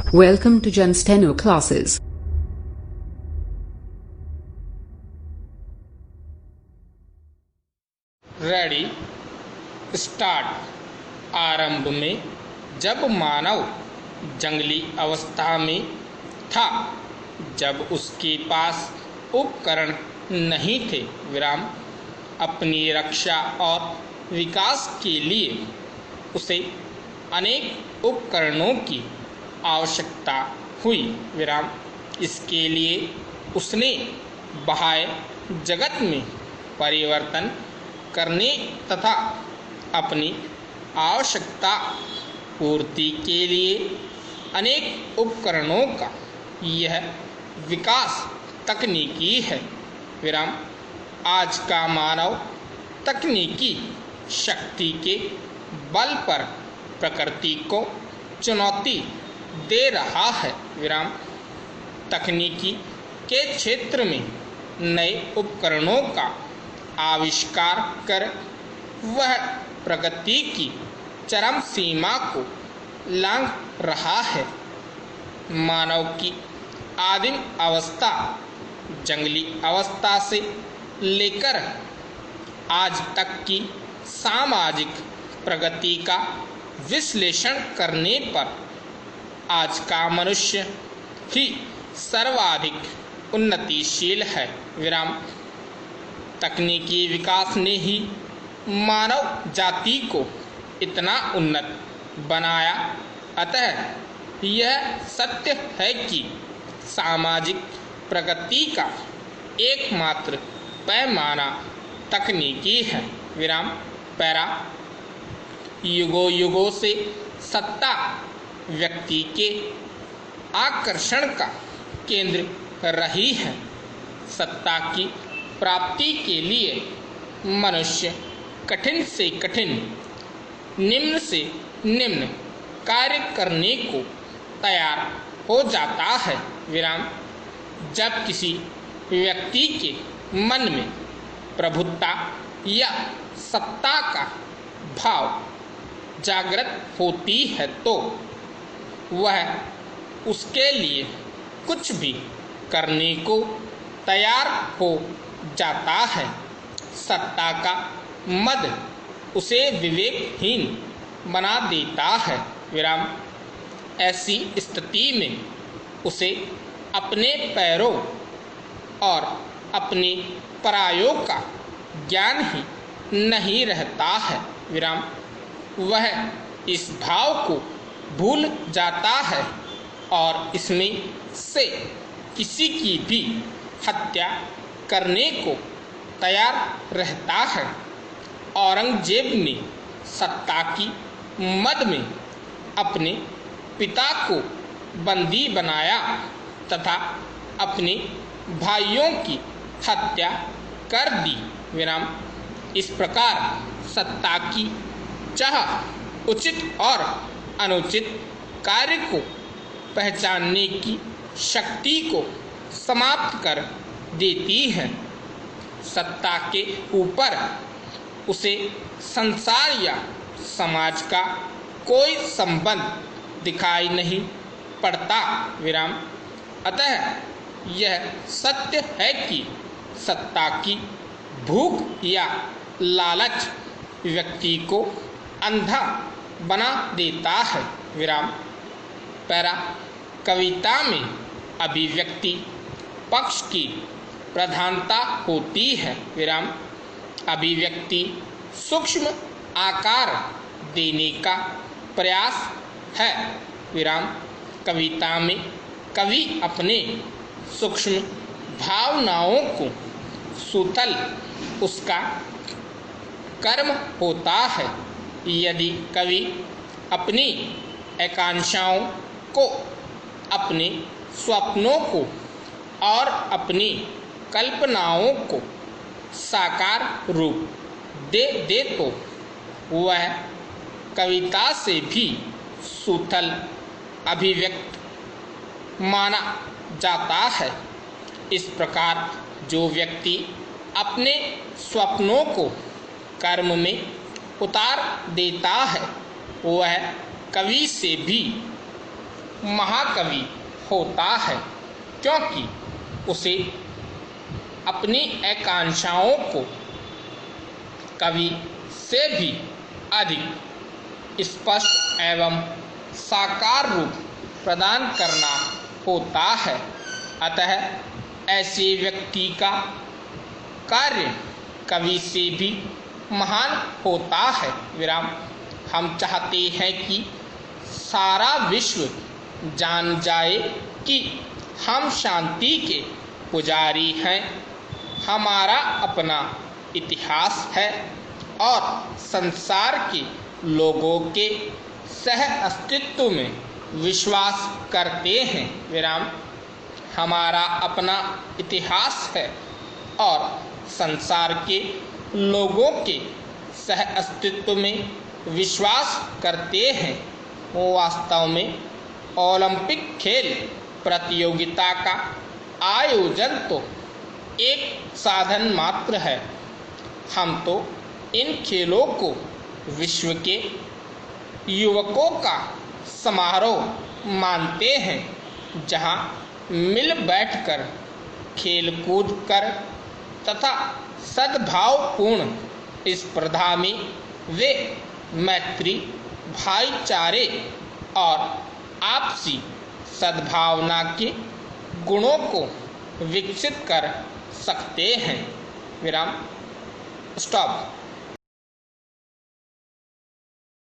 Welcome to Jen Steno classes. Ready start. आरंभ में जब मानव जंगली अवस्था में था, जब उसके पास उपकरण नहीं थे, विराम, अपनी रक्षा और विकास के लिए उसे अनेक उपकरणों की आवश्यकता हुई, विराम। इसके लिए उसने बाह्य जगत में परिवर्तन करने तथा अपनी आवश्यकता पूर्ति के लिए अनेक उपकरणों का यह विकास तकनीकी है, विराम। आज का मानव तकनीकी शक्ति के बल पर प्रकृति को चुनौती दे रहा है, विराम। तकनीकी के क्षेत्र में नए उपकरणों का आविष्कार कर वह प्रगति की चरम सीमा को लांघ रहा है। मानव की आदिम अवस्था जंगली अवस्था से लेकर आज तक की सामाजिक प्रगति का विश्लेषण करने पर आज का मनुष्य ही सर्वाधिक उन्नतिशील है, विराम। तकनीकी विकास ने ही मानव जाति को इतना उन्नत बनाया। अतः यह सत्य है कि सामाजिक प्रगति का एकमात्र पैमाना तकनीकी है, विराम। पैरा युगों युगों से सत्ता व्यक्ति के आकर्षण का केंद्र रही है। सत्ता की प्राप्ति के लिए मनुष्य कठिन से कठिन, निम्न से निम्न कार्य करने को तैयार हो जाता है, विराम। जब किसी व्यक्ति के मन में प्रभुत्ता या सत्ता का भाव जागृत होती है तो वह उसके लिए कुछ भी करने को तैयार हो जाता है। सत्ता का मद उसे विवेकहीन बना देता है, विराम। ऐसी स्थिति में उसे अपने पैरों और अपने परायों का ज्ञान ही नहीं रहता है, विराम। वह इस भाव को भूल जाता है और इसमें से किसी की भी हत्या करने को तैयार रहता है। औरंगजेब ने सत्ता की मद में अपने पिता को बंदी बनाया तथा अपने भाइयों की हत्या कर दी, विराम। इस प्रकार सत्ता की चाह उचित और अनुचित कार्य को पहचानने की शक्ति को समाप्त कर देती है। सत्ता के ऊपर उसे संसार या समाज का कोई संबंध दिखाई नहीं पड़ता, विराम। अतः यह सत्य है कि सत्ता की भूख या लालच व्यक्ति को अंधा बना देता है, विराम। पैरा कविता में अभिव्यक्ति पक्ष की प्रधानता होती है, विराम। अभिव्यक्ति सूक्ष्म आकार देने का प्रयास है, विराम। कविता में कवि अपने सूक्ष्म भावनाओं को सूतल उसका कर्म होता है। यदि कवि अपनी आकांक्षाओं को, अपने स्वप्नों को और अपनी कल्पनाओं को साकार रूप दे तो वह कविता से भी सूतल अभिव्यक्त माना जाता है। इस प्रकार जो व्यक्ति अपने स्वप्नों को कर्म में उतार देता है वह कवि से भी महाकवि होता है, क्योंकि उसे अपनी आकांक्षाओं को कवि से भी अधिक स्पष्ट एवं साकार रूप प्रदान करना होता है। अतः ऐसे व्यक्ति का कार्य कवि से भी महान होता है। विराम। हम चाहते हैं कि सारा विश्व जान जाए कि हम शांति के पुजारी हैं। हमारा अपना इतिहास है और संसार के लोगों के सह अस्तित्व में विश्वास करते हैं। विराम। हमारा अपना इतिहास है और संसार के लोगों के सह अस्तित्व में विश्वास करते हैं। वास्तव में ओलंपिक खेल प्रतियोगिता का आयोजन तो एक साधन मात्र है। हम तो इन खेलों को विश्व के युवकों का समारोह मानते हैं, जहां मिल बैठकर खेल कूद कर तथा सद्भावपूर्ण स्पर्धा में वे मैत्री, भाईचारे और आपसी सद्भावना के गुणों को विकसित कर सकते हैं। विराम। स्टॉप।